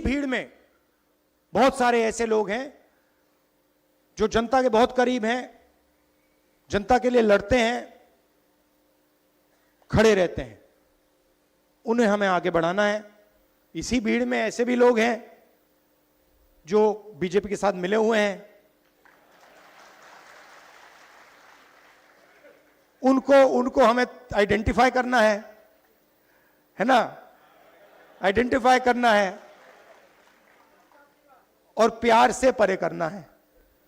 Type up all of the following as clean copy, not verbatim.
भीड़ में बहुत सारे ऐसे लोग हैं जो जनता के बहुत करीब हैं, जनता के लिए लड़ते हैं, खड़े रहते हैं। उन्हें हमें आगे बढ़ाना है। इसी भीड़ में ऐसे भी लोग हैं जो बीजेपी के साथ मिले हुए हैं, उनको हमें आइडेंटिफाई करना है ना, आइडेंटिफाई करना है और प्यार से परे करना है।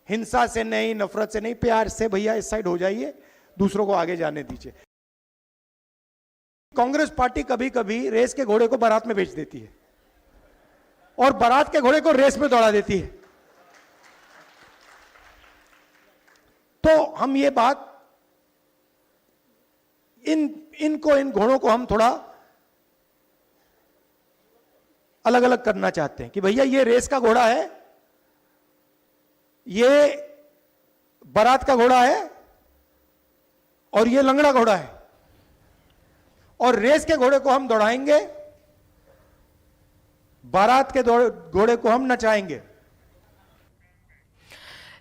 हिंसा से नहीं, नफरत से नहीं, प्यार से भैया इस साइड हो जाइए, दूसरों को आगे जाने दीजिए। कांग्रेस पार्टी कभी कभी रेस के घोड़े को बारात में बेच देती है और बारात के घोड़े को रेस में दौड़ा देती है। तो हम ये बात इन घोड़ों को हम थोड़ा अलग अलग करना चाहते हैं कि भैया ये रेस का घोड़ा है, ये बारात का घोड़ा है और ये लंगड़ा घोड़ा है, और रेस के घोड़े को हम दौड़ाएंगे, बारात के घोड़े को हम नचाएंगे।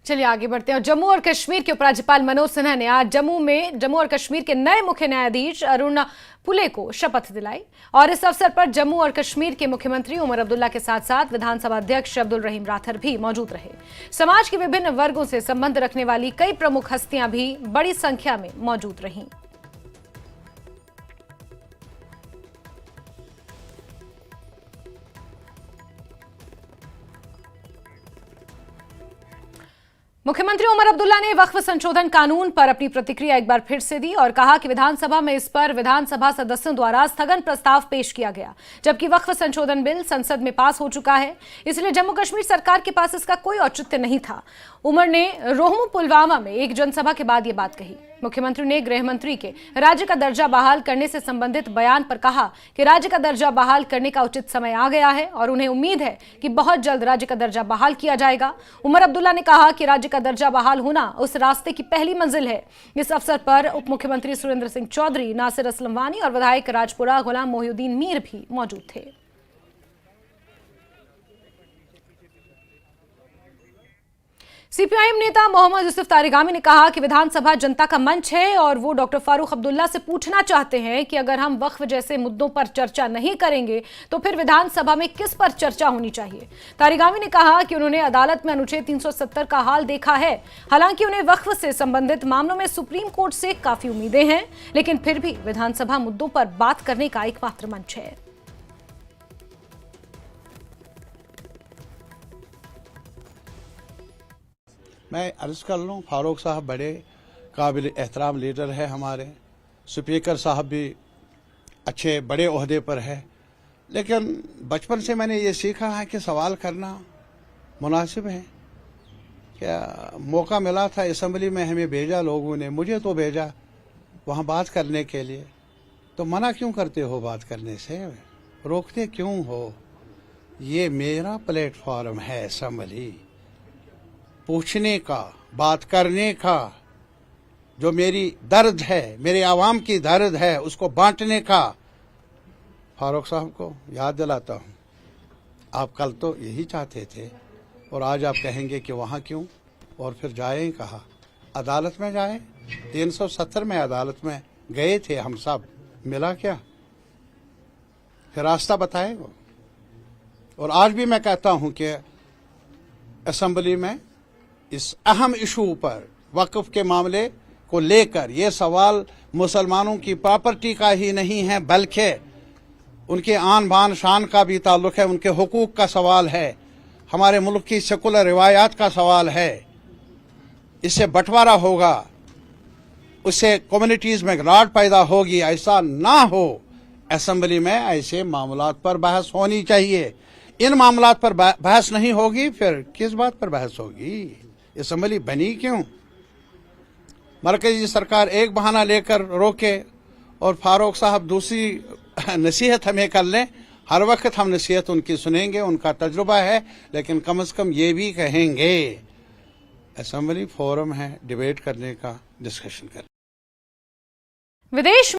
चलिए आगे बढ़ते हैं। जम्मू और कश्मीर के उपराज्यपाल मनोज सिन्हा ने आज जम्मू और कश्मीर के नए मुख्य न्यायाधीश अरुण पुले को शपथ दिलाई और इस अवसर पर जम्मू और कश्मीर के मुख्यमंत्री उमर अब्दुल्ला के साथ साथ विधानसभा अध्यक्ष अब्दुल रहीम राठौर भी मौजूद रहे। समाज के विभिन्न वर्गों से संबंध रखने वाली कई प्रमुख हस्तियां भी बड़ी संख्या में मौजूद रहीं। मुख्यमंत्री उमर अब्दुल्ला ने वक्फ संशोधन कानून पर अपनी प्रतिक्रिया एक बार फिर से दी और कहा कि विधानसभा में इस पर विधानसभा सदस्यों द्वारा स्थगन प्रस्ताव पेश किया गया, जबकि वक्फ संशोधन बिल संसद में पास हो चुका है, इसलिए जम्मू कश्मीर सरकार के पास इसका कोई औचित्य नहीं था। उमर ने रोहमू पुलवामा में एक जनसभा के बाद ये बात कही। मुख्यमंत्री ने गृह मंत्री के राज्य का दर्जा बहाल करने से संबंधित बयान पर कहा कि राज्य का दर्जा बहाल करने का उचित समय आ गया है और उन्हें उम्मीद है कि बहुत जल्द राज्य का दर्जा बहाल किया जाएगा। उमर अब्दुल्ला ने कहा कि राज्य का दर्जा बहाल होना उस रास्ते की पहली मंजिल है। इस अवसर पर उप मुख्यमंत्री सुरेंद्र सिंह चौधरी, नासिर असलम वानी और विधायक राजपुरा गुलाम मोहिउद्दीन मीर भी मौजूद थे। सीपीआईएम नेता मोहम्मद यूसुफ तारिगामी ने कहा कि विधानसभा जनता का मंच है और वो डॉक्टर फारूक अब्दुल्ला से पूछना चाहते हैं कि अगर हम वक्फ जैसे मुद्दों पर चर्चा नहीं करेंगे तो फिर विधानसभा में किस पर चर्चा होनी चाहिए। तारिगामी ने कहा कि उन्होंने अदालत में अनुच्छेद 370 का हाल देखा है। हालांकि उन्हें वक्फ से संबंधित मामलों में सुप्रीम कोर्ट से काफी उम्मीदें हैं, लेकिन फिर भी विधानसभा मुद्दों पर बात करने का एकमात्र मंच है। मैं अर्ज कर लूँ, फारूक साहब बड़े काबिल एहतराम लीडर है हमारे, स्पीकर साहब भी अच्छे बड़े ओहदे पर है, लेकिन बचपन से मैंने ये सीखा है कि सवाल करना मुनासिब है। क्या मौका मिला था असेंबली में, हमें भेजा लोगों ने, मुझे तो भेजा वहाँ बात करने के लिए, तो मना क्यों करते हो बात करने से, रोकते क्यों हो? ये मेरा प्लेटफॉर्म है असेंबली, पूछने का, बात करने का, जो मेरी दर्द है, मेरे आवाम की दर्द है, उसको बांटने का। फारूक साहब को याद दिलाता हूँ, आप कल तो यही चाहते थे और आज आप कहेंगे कि वहाँ क्यों, और फिर जाएं कहा, अदालत में जाएं। 370 में अदालत में गए थे हम सब, मिला क्या? फिर रास्ता बताए वो। और आज भी मैं कहता हूँ कि असेंबली में इस अहम इशू पर, वक्फ के मामले को लेकर, ये सवाल मुसलमानों की प्रॉपर्टी का ही नहीं है बल्कि उनके आन बान शान का भी ताल्लुक है, उनके हुकूक का सवाल है, हमारे मुल्क की सेकुलर रिवायात का सवाल है। इससे बंटवारा होगा, उससे कम्युनिटीज में गिरावट पैदा होगी। ऐसा ना हो, असेंबली में ऐसे मामलात पर बहस होनी चाहिए। इन मामलात पर बहस नहीं होगी, फिर किस बात पर बहस होगी? असेंबली बनी क्यों? मरकजी सरकार एक बहाना लेकर रोके और फारूक साहब दूसरी नसीहत हमें कर लें। हर वक्त हम नसीहत उनकी सुनेंगे, उनका तजुर्बा है, लेकिन कम से कम ये भी कहेंगे असेंबली फोरम है डिबेट करने का, डिस्कशन करने। विदेश